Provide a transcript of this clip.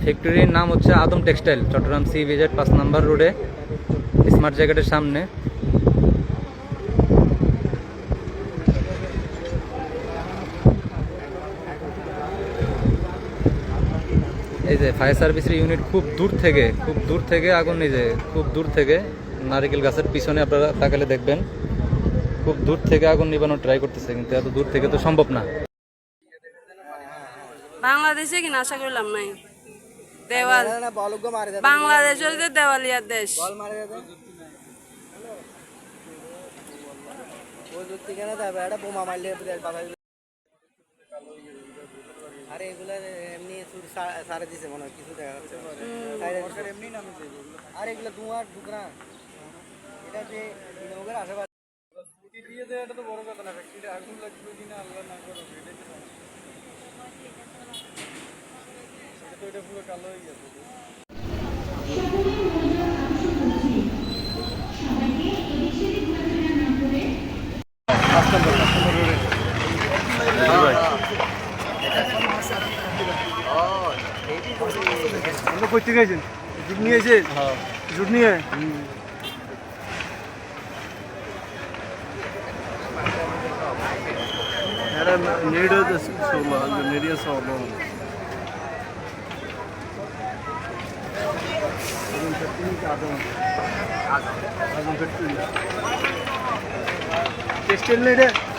ফ্যাক্টরির নাম হচ্ছে আদম টেক্সটাইল, চট্টগ্রাম সি ভিজেট 5 নম্বর রোডে, স্মার্ট জ্যাকেটের সামনে। এই যে ফায়ার সার্ভিসের ইউনিট খুব দূর থেকে আগুন, এই যে খুব দূর থেকে নারিকেল গাছের পিছনে আপনারা তাকালে দেখবেন খুব দূর থেকে আগুন নিবানোর ট্রাই করতেছে, কিন্তু এত দূর থেকে তো সম্ভব না। বাংলাদেশে কিনা আশা করলাম নাই দেওয়াল, বাংলাদেশের যে দেওয়ালিয়ার দেশ। আরে এগুলা এমনি সারে দিছে মনে হয়, কিছু দেখা যাচ্ছে এমনি নামছে। আর এগুলো ধোঁয়ার ঢুকরা, এটা যে লোকের আশেপাশে দিয়ে দেয়, এটা তো বড় কথা না। ফ্যাক্টরিতে আগুন লাগবে কিনা আল্লাহ না করো, এটা তো এটা পুরো কালো হয়ে গেছে। করতে গেছেন জুট নিয়ে এসে, জুট নিয়ে era near the solar, the near solar. Tested later.